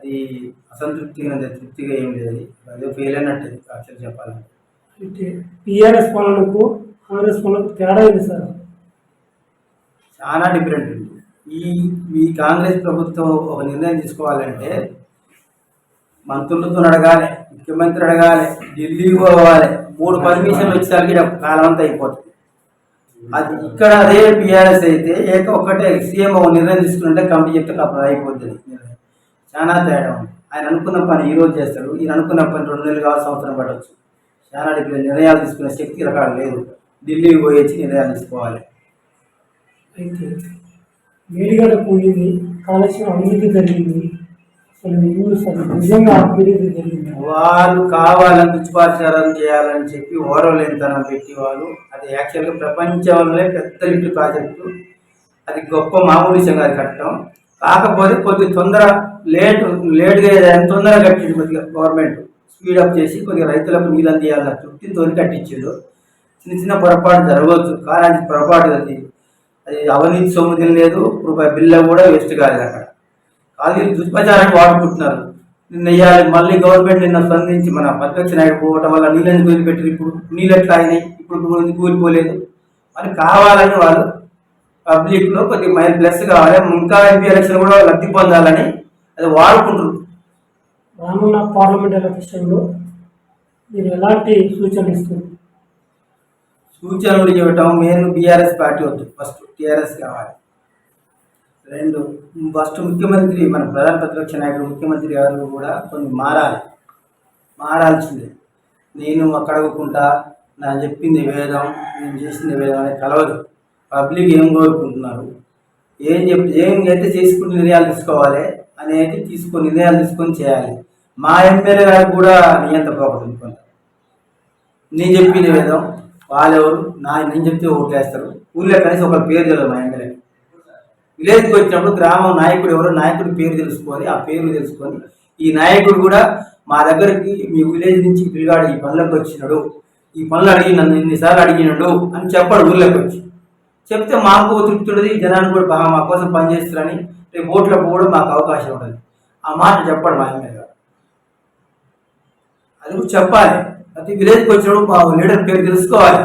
అది అసంతృప్తిగా తృప్తిగా ఏం లేదు. అదే ఫెయిల్ అన్నట్టు యాక్చువల్ చెప్పాలంటే. అంటే టీఆర్ఎస్ పాలనకు కాంగ్రెస్ పాలనకు తేడా ఉంది సార్. చాలా డిఫరెంట్ ఉంది. ఈ ఈ కాంగ్రెస్ ప్రభుత్వం ఒక నిర్ణయం తీసుకోవాలంటే మంత్రులతో అడగాలి, ముఖ్యమంత్రి అడగాలి, ఢిల్లీకి పోవాలి, 3 పర్మిషన్లు వచ్చేసరికి కాలం అంతా అయిపోతుంది. అది ఇక్కడ అదే టీఆర్ఎస్ అయితే ఒక్కటే సీఎం ఒక నిర్ణయం తీసుకుంటే కమిటీ చెప్తే అప్పుడు అయిపోతుంది నిర్ణయం. చాలా తేడా ఉంది. ఆయన అనుకున్న పని ఈ రోజు చేస్తాడు, ఈయన అనుకున్న పని 2 నెలలు కావాలి, సంవత్సరం పట్టవచ్చు. చాలా డిఫరెంట్. నిర్ణయాలు తీసుకునే శక్తి రకాలు లేదు. ఢిల్లీకి పోయి నిర్ణయాలు తీసుకోవాలి. అయితే మేడిగడ్డ కూలింది, కాళేశ్వరం అవినీతి జరిగింది, అసలు నిజంగా అవినీతి జరిగింది. వాళ్ళు కావాలని దుష్పాచారం చేయాలని చెప్పి ఓరవలేనితనం పెట్టి వాళ్ళు అది యాక్చువల్గా ప్రపంచంలో పెద్ద లిఫ్ట్ ప్రాజెక్టు. అది గొప్ప మామూలు విషయం కాదు కట్టడం. కాకపోతే కొద్ది లేట్గా ఎంత తొందరగా కట్టింది. కొద్దిగా గవర్నమెంట్ స్పీడప్ చేసి కొద్దిగా రైతులకు నీళ్ళు అందియాలన్న తృప్తితో కట్టించారు. చిన్న చిన్న పొరపాటు జరగవచ్చు, కానీ అది పొరపాటు. అది అవినీతి సొమ్ము తినలేదు, రూపాయి బిల్ల కూడా వేస్ట్ కాలేదు. అక్కడ అది దుష్ప్రచారాన్ని వాడుకుంటున్నారు. నెయ్యాలి మళ్ళీ గవర్నమెంట్ నిన్న స్పందించి మన ప్రతిపక్ష నాయుడు పోవటం వల్ల నీళ్ళని కూలిపెట్టి ఇప్పుడు నీళ్ళు ఎట్లా అయినాయి, ఇప్పుడు కూలిపోలేదు అని కావాలని వాళ్ళు పబ్లిక్లో కొద్దిగా మైల్ ప్లస్ కావాలి, ఇంకా ఎంపీ ఎలక్షన్ కూడా లబ్ధి పొందాలని అది వాడుకుంటున్నారు. రానున్న పార్లమెంట్ ఎలక్షన్లో మీరు ఎలాంటి సూచనలు ఇస్తారు? సూచనలు ఇవ్వటం మెయిన్ బీఆర్ఎస్ పార్టీ వద్దు, ఫస్ట్ టీఆర్ఎస్ కావాలి. 2 ఫస్ట్ ముఖ్యమంత్రి మన ప్రధాన ప్రతిపక్ష నాయకుడు ముఖ్యమంత్రి గారు కూడా కొన్ని మారాల్సిందే. నేను అక్కడకుంటా నా చెప్పింది వేదం, నేను చేసింది వేదం అనేది కలవదు. పబ్లిక్ ఏం కోరుకుంటున్నారు, ఏం చేసుకుని నిర్ణయాలు తీసుకోవాలి అనేది నిర్ణయాలు తీసుకొని చేయాలి. మా ఎమ్మెల్యే గారికి కూడా నియంత పోకూడదు. నేను చెప్పింది వేదం, వాళ్ళెవరు నేను చెప్తే ఓట్లేస్తారు. ఊళ్ళో కనీసం ఒకరి పేరు తెలియదు. మా ఎమ్మెల్యే విలేజ్కి వచ్చినప్పుడు గ్రామం నాయకుడు ఎవరో నాయకుడి పేరు తెలుసుకొని ఆ పేరు తెలుసుకొని ఈ నాయకుడు కూడా మా దగ్గరికి మీ విలేజ్ నుంచి పిల్లగాడు ఈ పనులకు వచ్చినాడు, ఈ పనులు అడిగి నన్ను ఇన్నిసార్లు అడిగినాడు అని చెప్పాడు. ఊళ్ళోకి వచ్చి చెప్తే మాకు తృప్తుండదు, జనాన్ని కూడా బాగా మా కోసం పనిచేస్తారని రేపు ఓట్లో పోవడం మాకు అవకాశం ఉంటుంది. ఆ మాట చెప్పాడు మా ఎమ్మెల్యే గారు. అది కూడా చెప్పాలి. ప్రతి విలేజ్కి వచ్చినప్పుడు మా లీడర్ పేరు తెలుసుకోవాలి,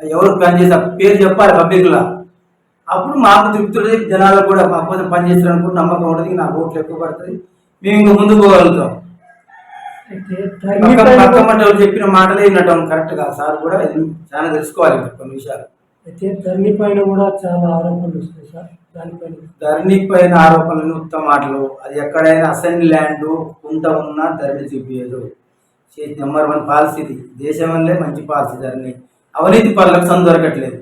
ఎవరు పని చేసి పేరు చెప్పాలి పబ్లిక్లో. అప్పుడు మాకు తృప్తి, జనాలకు కూడా మా కోసం పనిచేస్తారని నమ్మకం ఉంటుంది. నాకు ఓట్లు ఎక్కువ పడుతుంది, మేము ఇంకా ముందుకు పోగలుగుతాం. పక్క మంటలు చెప్పిన మాటలే వినటం కరెక్ట్ కాదు. సార్ కూడా చాలా తెలుసుకోవాలి కొన్ని విషయాలు. అయితే ధరణి పైన కూడా చాలా ఆరోపణలు వస్తాయి సార్. ధరణి పైన ఆరోపణలు ఉత్తమ మాటలు. అది ఎక్కడైనా అసెంబ్లీ ల్యాండ్ కుంట ఉన్నా ధరణి చూపించదు. నెంబర్ 1 పాలసీ ఇది. దేశం వల్లే మంచి పాలసీ ధరణి. అవినీతి పనులకు సందు దొరకట్లేదు.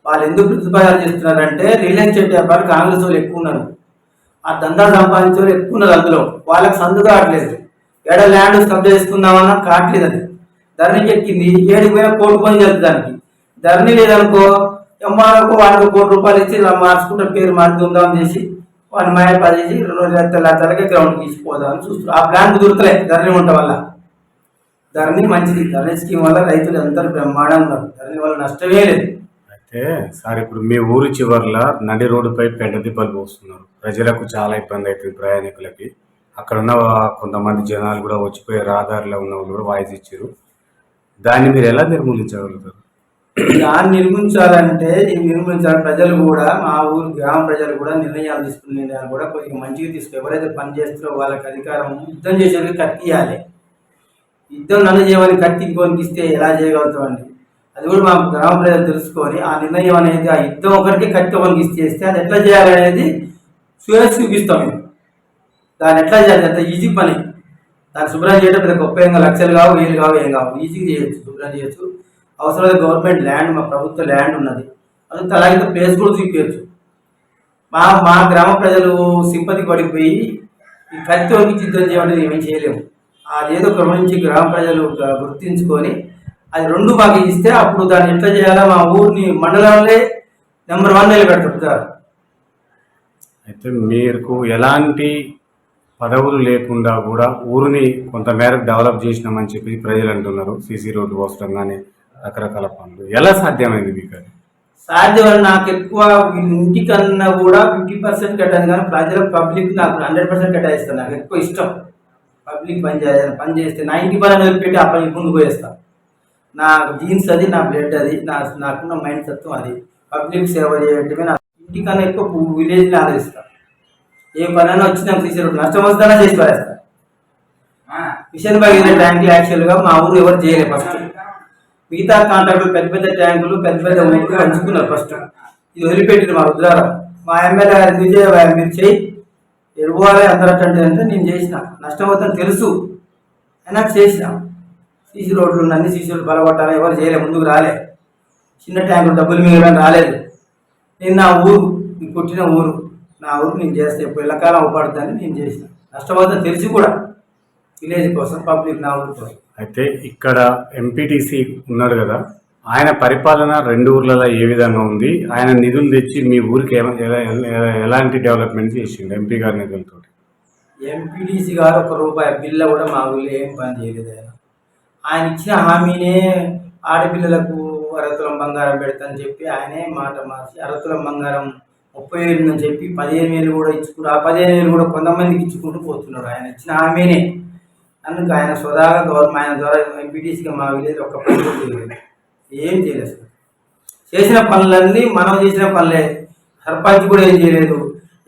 వాళ్ళు ఎందుకు ప్రతిపాదన చేస్తున్నారంటే రియల్ ఎస్టేట్ వ్యాపారాలు కాంగ్రెస్ వాళ్ళు ఎక్కువ ఉన్నారు, ఆ దందా సంపాదించే వాళ్ళు ఎక్కువ ఉన్నారు. అందులో వాళ్ళకి సందు కావట్లేదు. ఏడ ల్యాండ్ కబ్జా చేసుకుందామన్నా కావట్లేదు. అది ధరణికి ఎక్కింది, 7 పోయినా కోటి పని జరుగుతుంది. దానికి ధరణి లేదనుకో ఎంఆర్ఓకు వాడికి ₹1 ఇచ్చి ఇలా మార్చుకుంటే పేరు మార్చుకుందాం చేసి వాడిని మాయపా చేసి 2 లక్షలకే గ్రౌండ్కి ఇచ్చిపోదామని చూస్తున్నారు. ఆ ప్లాన్ కుదురుతలే ధరణి ఉండటం వల్ల. ధరణి మంచిది. ధరణి స్కీమ్ వల్ల రైతులు అందరూ బ్రహ్మాండంగా ఉన్నారు. ధరణి వల్ల నష్టమే లేదు. అయితే సార్ ఇప్పుడు మీ ఊరి చివర్ల నడి రోడ్డుపై పెంట దిబ్బలు పోస్తున్నారు. ప్రజలకు చాలా ఇబ్బంది అవుతుంది, ప్రయాణికులకి. అక్కడ ఉన్న కొంతమంది జనాలు కూడా వచ్చిపోయే రహదారిలో ఉన్న వాళ్ళు కూడా వాయిస్ ఇచ్చారు. దాన్ని మీరు ఎలా నిర్మూలించగలుగుతారు? దాన్ని నిర్మించాలంటే ప్రజలు కూడా మా ఊరు గ్రామ ప్రజలు కూడా నిర్ణయాలు తీసుకునే నిర్ణయాలు కూడా కొద్దిగా మంచిగా తీసుకో. ఎవరైతే పని చేస్తారో వాళ్ళకి అధికారం యుద్ధం చేసేందుకు కత్తి ఇవ్వాలి. యుద్ధం నన్ను చేయమని కత్తి ఇంకోనికి ఇస్తే ఎలా చేయగలుగుతామండి? అది కూడా మా గ్రామ ప్రజలు తెలుసుకొని ఆ నిర్ణయం అనేది ఆ యుద్ధం ఒకరికి కత్తి ఒకరికి చేస్తే అది ఎట్లా చేయాలనేది చూపిస్తాం మేము. దాన్ని ఎట్లా చేయాలి? అంత ఈజీ పని. దాన్ని శుభ్రం చేయడం పెద్ద గొప్ప ఏం లక్షలు కావు, 1000 కావు, ఏం కావు, ఈజీగా చేయొచ్చు, శుభ్రం చేయొచ్చు. అవసరమైతే గవర్నమెంట్ ల్యాండ్, మా ప్రభుత్వ ల్యాండ్ ఉన్నది, అది అలాగే ప్లేస్ కూడా చూపించచ్చు. మా గ్రామ ప్రజలు సింపతి పడిపోయి ఈ కత్తి ఒకరికి యుద్ధం చేయమంటే ఏమేం చేయలేము. అదేదో గమనించి గ్రామ ప్రజలు గుర్తించుకొని అది 2 మాకు ఇస్తే అప్పుడు దాన్ని ఎట్లా చేయాలో మా ఊరిని మండలంలో నెంబర్ 1 నిలబెడతారు. అయితే మీకు ఎలాంటి పదవులు లేకుండా కూడా ఊరిని కొంతమేరకు డెవలప్ చేసినామని చెప్పి ప్రజలు అంటున్నారు. సీసీ రోడ్డు పోవడం కానీ రకరకాల పనులు ఎలా సాధ్యమైంది మీకు? అది సాధ్యమని నాకు ఎక్కువ ఇంటికన్నా కూడా 50% కేటాయింది, కానీ ప్రజల పబ్లిక్ నాకు 100% కేటాయిస్తాను. నాకు ఎక్కువ ఇష్టం పబ్లిక్ పని చేయాలి. పని చేస్తే 90 పని వదిలిపెట్టి ఆ పని ముందుకు పోయేస్తాను. నా జీన్స్ అది, నా బ్లడ్ అది, నాకున్న మైండ్ తత్వం అది. పబ్లిక్ సేవ చేయటమే నా ఇంటికన్నా ఎక్కువ విలేజ్ని ఆదరిస్తాను. ఏ పనైనా వచ్చి నాకు తీసే నష్టం వస్తుందన్నా చేసి పడేస్తాను. మిషన్ భగీరథ ట్యాంకులు యాక్చువల్గా మా ఊరు ఎవరు చేయలేదు. ఫస్ట్ మిగతా కాంట్రాక్టులు పెద్ద పెద్ద ట్యాంకులు పెద్ద పెద్ద ఊళ్ళు పంచుకున్నారు. ఫస్ట్ ఇది వదిలిపెట్టింది మా రుద్రారం. మా ఎమ్మెల్యే గారు విజయ్ మీరు చేయి ఎరువాలి అందరూ అంటే నేను చేసిన. నష్టం అవుతుందని తెలుసు అయినా చేసిన. సీసీ రోడ్లు అన్ని సీసీ రోడ్లు బలగొట్టాలి, ఎవరు చేయలే, ముందుకు రాలే. చిన్న ట్యాంకులు డబ్బులు మిగిలిన రాలేదు. నేను నా ఊరు పుట్టిన ఊరు, నా ఊరు నేను చేస్తే ఇప్పుడు ఎల్లకాలం ఉపడుతుందని నేను చేసిన. నష్టపోతుందని తెలిసి కూడా విలేజ్ కోసం, పబ్లిక్ నా ఊరి కోసం. అయితే ఇక్కడ ఎంపీటీసీ ఉన్నాడు కదా, ఆయన పరిపాలన 2 ఊర్లలో ఏ విధంగా ఉంది? ఆయన నిధులు తెచ్చి మీ ఊరికి ఎలాంటి డెవలప్మెంట్ చేసిండు ఎంపీ గారి నిధులతో? ఎంపీటీసీ గారు 1 రూపాయి బిల్ల కూడా మా ఊళ్ళో ఏం పని చేయలేదు. ఆయన ఇచ్చిన హామీనే ఆడపిల్లలకు 6 తులం బంగారం పెడతానని చెప్పి ఆయనే మాట మార్చి 6 తులం బంగారం 30,000 అని చెప్పి 15,000 కూడా ఇచ్చుకుంటూ, ఆ 15,000 కూడా కొంతమందికి ఇచ్చుకుంటూ పోతున్నాడు. ఆయన ఇచ్చిన హామీనే. అందుకు ఆయన స్వదాగా గవర్నమెంట్ ఆయన ద్వారా ఎంపీటీసీగా మా విలేజ్ ఒక్క పని కూడా చేయలేదు, ఏం చేయలేదు. సార్ చేసిన పనులన్నీ మనం చేసిన పనులే. సర్పంచ్ కూడా ఏం చేయలేదు.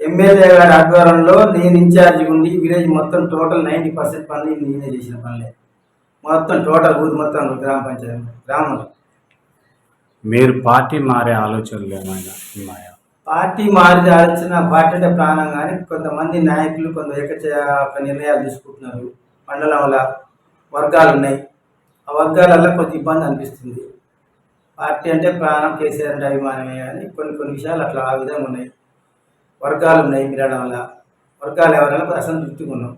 ఎమ్మెల్యే గారి ఆధ్వర్యంలో నేను ఇన్ఛార్జి ఉండి విలేజ్ మొత్తం టోటల్ 90% పనులు నేనే చేసిన పనులే. మొత్తం టోటల్ ఊరు మొత్తం గ్రామ పంచాయతీ గ్రామంలో. మీరు పార్టీ మారే ఆలోచనలు ఏమైనా ఉన్నాయా? పార్టీ మారితే ఆలోచన, పార్టీ అంటే ప్రాణం. కానీ కొంతమంది నాయకులు కొంత నిర్ణయాలు తీసుకుంటున్నారు. మండలంలో వర్గాలు ఉన్నాయి, ఆ వర్గాలలో కొంచెం ఇబ్బంది అనిపిస్తుంది. పార్టీ అంటే ప్రాణం, కేసీఆర్ అంటే అభిమానమే. కానీ కొన్ని విషయాలు అట్లా ఆ విధంగా ఉన్నాయి. వర్గాలు ఉన్నాయి మిరడంలో, వర్గాలు ఎవరైనా అసంతృప్తిగా ఉన్నాం.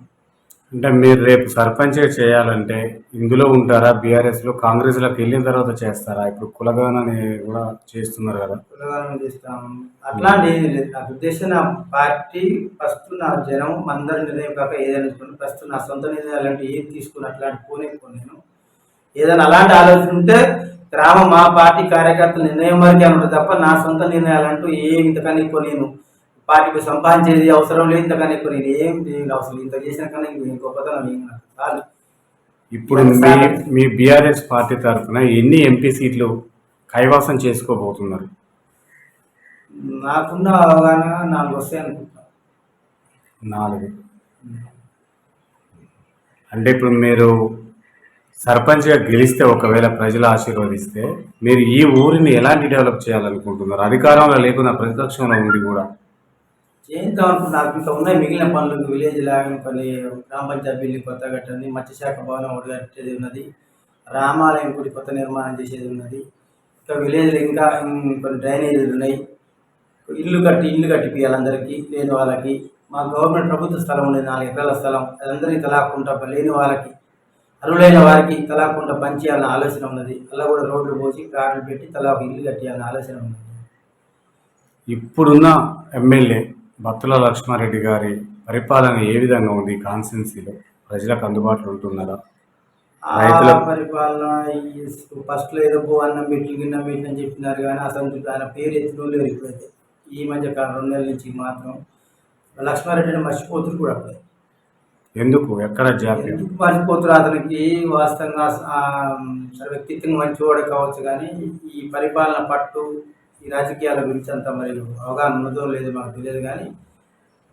అంటే మీరు రేపు సర్పంచ్ చేయాలంటే ఇందులో ఉంటారా? బీఆర్ఎస్లో కాంగ్రెస్లోకి వెళ్ళిన తర్వాత చేస్తారా? ఇప్పుడు కులగణన కూడా చేస్తున్నారు కదా. కులగణన చేస్తాం, అట్లాంటి ఏది లేదు. నాకు ఉద్దేశం నా పార్టీ ఫస్ట్, నా జనం అందరి నిర్ణయం కాక ఏదైనా ఫస్ట్ నా సొంత నిర్ణయాలు అంటే ఏది తీసుకుని అట్లాంటి పోనేప్పుడు నేను ఏదైనా అలాంటి ఆలోచన ఉంటే గ్రామం మా పార్టీ కార్యకర్తల నిర్ణయం వరకే ఉంటుంది తప్ప నా సొంత నిర్ణయాలంటూ ఏమి ఇంతకన్నా ఎక్కువ నేను పార్టీకి సంపాదించేది అవసరం లేదు. ఇంతకన్నా ఎక్కువ నేను ఏం అవసరం, ఇంత చేసిన కన్నా గొప్పతనం ఏం చాలు. ఇప్పుడు మీ బీఆర్ఎస్ పార్టీ తరఫున ఎన్ని ఎంపీ సీట్లు కైవసం చేసుకోబోతున్నారు? నాకున్న అవగాహన 4 వస్తాయి అనుకుంటున్నా. 4. అంటే ఇప్పుడు మీరు సర్పంచ్గా గెలిస్తే, ఒకవేళ ప్రజలు ఆశీర్వదిస్తే, మీరు ఈ ఊరిని ఎలాంటి డెవలప్ చేయాలనుకుంటున్నారు? అధికారంలో లేకుండా ప్రతిపక్షంలో ఉండి కూడా చేద్దాం అనుకుంటున్నా. నాకు ఇంకా ఉన్నాయి మిగిలిన పనులు. విలేజ్ లాగా కొన్ని గ్రామ పంచాయతీ బిల్డింగ్ కొత్త కట్టండి, మత్స్యశాఖ భవనం ఒకటి కట్టేది ఉన్నది, రామాలయం గుడి కొత్త నిర్మాణం చేసేది ఉన్నది. ఇంకా విలేజ్లో ఇంకా కొన్ని డ్రైనేజీలు ఉన్నాయి. ఇల్లు కట్టిపియాలి అందరికీ, లేని వాళ్ళకి. మా గవర్నమెంట్ ప్రభుత్వ స్థలం ఉండేది 4 ఎకరాల స్థలం, అదందరికీ తలాక్కుంటా లేని వాళ్ళకి, అర్హులైన వారికి తలాక్కుంటా పంచేయాలన్న ఆలోచన ఉన్నది. అలా కూడా రోడ్లు పోసి కార్డులు పెట్టి తలాకు ఇల్లు కట్టేయాలన్న ఆలోచన ఉన్నది. ఇప్పుడున్న ఎమ్మెల్యే బత్తుల లక్ష్మారెడ్డి గారి పరిపాలన ఏ విధంగా ఉంది? కాన్స్టిట్యున్సీలో ప్రజలకు అందుబాటులో ఉంటున్నారా? రైతుల పరిపాలన ఫస్ట్లో ఏదో అన్నం పెట్టి గిన్నం పెట్టి అని చెప్పినారు, కానీ అసలు ఆయన పేరు ఎత్తులో లేరు. ఇప్పుడైతే ఈ మధ్య 2 నెలల నుంచి మాత్రం లక్ష్మారెడ్డిని మర్చిపోతున్నారు కూడా. అప్పుడే ఎందుకు, ఎక్కడ జాప్యం? ఎందుకు మర్చిపోతున్నారు? అతనికి వాస్తవంగా వ్యక్తిత్వంగా మంచివాడు కావచ్చు, కానీ ఈ పరిపాలన పట్టు, ఈ రాజకీయాల గురించి అంత మరి అవగాహన ఉన్నదో లేదో మాకు తెలియదు. కానీ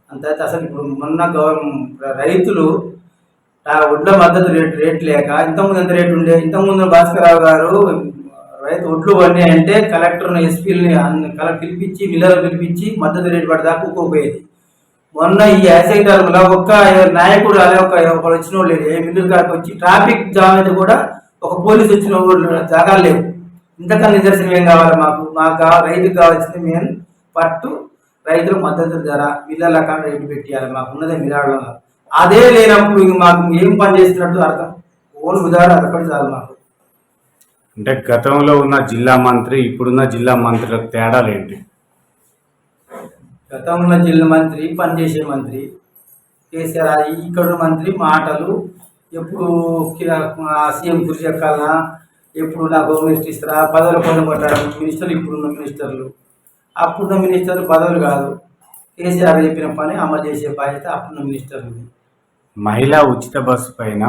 అంత అసలు ఇప్పుడు మొన్న రైతులు ఒడ్ల మద్దతు రేట్ లేక, ఇంతకుముందు ఎంత రేటు ఉండే, ఇంతకుముందు భాస్కరరావు గారు రైతు ఒడ్లు పడినాయంటే కలెక్టర్ని, ఎస్పీలని పిలిపించి, మిల్లర్లు పిలిపించి మద్దతు రేటు పడదాకా ఒక్కోపోయేది. మొన్న ఈ యాసైటర్లో ఒక్క నాయకుడు అలా ఒకరు వచ్చిన వాళ్ళు లేదు. ఏ మిల్లు కాడికి వచ్చి ట్రాఫిక్ జామ్ అయితే కూడా ఒక పోలీసు వచ్చిన జాగాలు లేవు. ఇంతకన్నా నిదర్శనం ఏం కావాలి మాకు రైతుకు కావాల్సింది మెయిన్ పట్టు, రైతులకు మద్దతు ధర, మిల్లర్ల కాడ రేటు పెట్టియాలి. మాకున్నదే మిరాడంలో. అదే లేనప్పుడు ఇంక మాకు ఏం పని చేస్తున్నట్టు అర్థం. ఓన్ ఉదాహరణ అదొకటి చాలు మాకు. అంటే గతంలో ఉన్న జిల్లా మంత్రి, ఇప్పుడున్న జిల్లా మంత్రులకు తేడాలు ఏంటి? గతంలో జిల్లా మంత్రి పనిచేసే మంత్రి కేసీఆర్, ఇక్కడ మంత్రి మాటలు ఎప్పుడు సీఎం కుర్చీ ఎక్కాలన్నా, ఎప్పుడు నాకు హోమ్ మినిస్టర్ ఇస్తారు ఆ పదవుల కోసం కొట్టడం మినిస్టర్లు ఇప్పుడున్న మినిస్టర్లు అప్పుడున్న మినిస్టర్లు పదవులు కాదు కేసీఆర్ చెప్పిన పని అమలు చేసే బాధ్యత అప్పుడున్న మినిస్టర్లు. మహిళా ఉచిత బస్సు పైన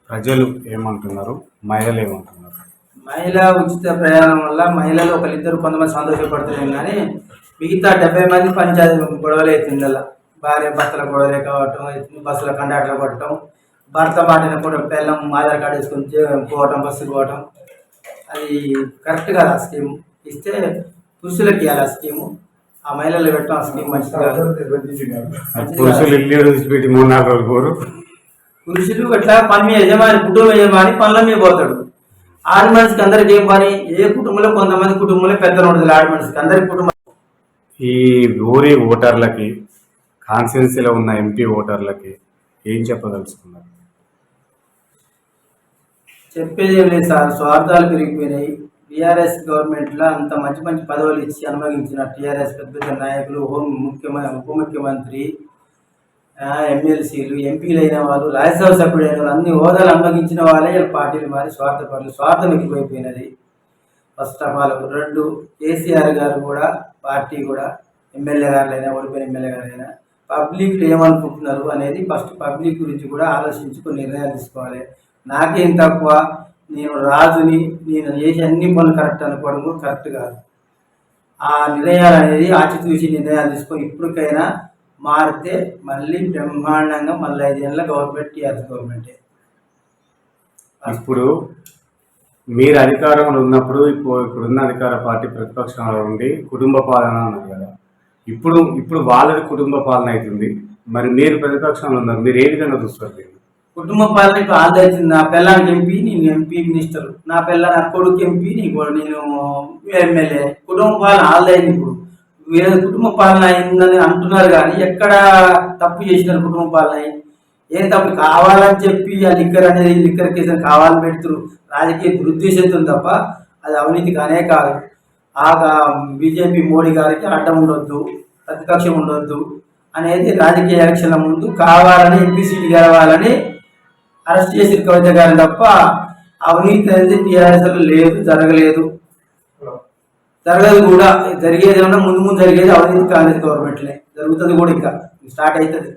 ప్రజలు ఏమంటున్నారు, మహిళలు ఏమంటున్నారు? మహిళా ఉచిత ప్రయాణం వల్ల మహిళలు ఒకరిద్దరు కొంతమంది సంతోషపడుతున్నాం కానీ మిగతా 70 మంది పంచాయతీ గొడవలు అవుతుంది. అలా భార్య భర్తల గొడవలే కావటం, బస్సుల కండక్టర్లు కొట్టడం, భర్త మాటిన కూడా పిల్లం ఆధార్ కార్డు వేసుకొని పోవటం, బస్సుకు పోవటం. అది కరెక్ట్ కాదు. ఆ స్కీమ్ ఇస్తే పురుషులకి ఇవ్వాలి. ఆ స్కీము ఆ మహిళలు పెట్టడం ఆ స్కీమ్ మంచిది కాదు. పురుషులు ఇల్లు విడిచిపెట్టి 3-4 రోజులు పోరు. పురుషులు ఎట్లా పని మీద యజమాని, కుటుంబ యజమాని పనుల మీద పోతాడు. ఆడ మనిషికి అందరికి ఏం పని? ఏ కుటుంబంలో కొంతమంది కుటుంబంలో పెద్దలు ఉంటుంది. ఆడ మనిషికి అందరికి కుటుంబం. ఈ ఊరి ఓటర్లకి, కాన్స్టిట్యున్సీలో ఉన్న ఎంపీ ఓటర్లకి ఏం చెప్పదలుచుకున్నారు? చెప్పేది ఏం లేదు సార్, స్వార్థాలు పెరిగిపోయినాయి. టీఆర్ఎస్ గవర్నమెంట్లో అంత మంచి మంచి పదవులు ఇచ్చి అనుభవించిన టీఆర్ఎస్ పెద్ద పెద్ద నాయకులు, ఉప ముఖ్యమంత్రి, ఎమ్మెల్సీలు, ఎంపీలు అయిన వాళ్ళు, రాజ్యసభ సభ్యులు అయిన వాళ్ళు, అన్ని హోదాలు అనుభవించిన వాళ్ళే ఇలా పార్టీలు మారి స్వార్థపరులు. స్వార్థం ఎక్కువైపోయినది ఫస్ట్ ఆఫ్ ఆల్. 2 కేసీఆర్ గారు కూడా పార్టీ కూడా ఎమ్మెల్యే గారులైనా ఓడిపోయిన ఎమ్మెల్యే గారైనా పబ్లిక్ ఏమనుకుంటున్నారు అనేది ఫస్ట్ పబ్లిక్ గురించి కూడా ఆలోచించుకొని నిర్ణయాలు తీసుకోవాలి. నాకేం తక్కువ, నేను రాజుని, నేను చేసే అన్ని పనులు కరెక్ట్ అనుకోవడం కూడా కరెక్ట్ కాదు. ఆ నిర్ణయాలు అనేది ఆచితూచి నిర్ణయాలు తీసుకొని ఇప్పటికైనా మారితే మళ్ళీ బ్రహ్మాండంగా మళ్ళీ 5 ఏళ్ళ గవర్నమెంట్ టీఆర్ఎస్ గవర్నమెంటే. ఇప్పుడు మీరు అధికారంలో ఉన్నప్పుడు ఇప్పుడున్న అధికార పార్టీ ప్రతిపక్షంలో ఉండి కుటుంబ పాలన అన్నారు కదా, ఇప్పుడు వాళ్ళది కుటుంబ పాలన అవుతుంది. మరి మీరు ప్రతిపక్షంలో ఉన్నారు, మీరు ఏ విధంగా చూస్తారు దీన్ని? కుటుంబ పాలన ఇప్పుడు ఆల్దవుతుంది. నా పిల్లానికి ఎంపీ, నేను ఎంపీ మినిస్టర్, నా కొడుకు ఎంపీ, నేను ఎమ్మెల్యే. కుటుంబ పాలన ఆల్దైంది. ఇప్పుడు వేరే కుటుంబ పాలన అయిందని అంటున్నారు కానీ ఎక్కడ తప్పు చేసినారు? కుటుంబ పాలన ఏం తప్పు? కావాలని చెప్పి ఆ లిక్కర్ కేసులు కావాలని పెడుతున్నారు. రాజకీయ దురుద్దేశంతో తప్ప అది అవినీతి కానే కాదు. ఆ బీజేపీ మోడీ గారికి అడ్డం ఉండొద్దు, ప్రతిపక్షం ఉండొద్దు అనేది రాజకీయ ఎలక్షన్ల ముందు కావాలని ఎంపీ సీట్ గెలవాలని అరెస్ట్ చేసి కవిత గారిని తప్ప అవినీతి అనేది టీఆర్ఎస్ లేదు, జరగలేదు, జరగదు కూడా. జరిగేది ఏమన్నా ముందు జరిగేది అవినీతి కాంగ్రెస్ గవర్నమెంట్లే. జరుగుతుంది కూడా, ఇంకా స్టార్ట్ అవుతుంది.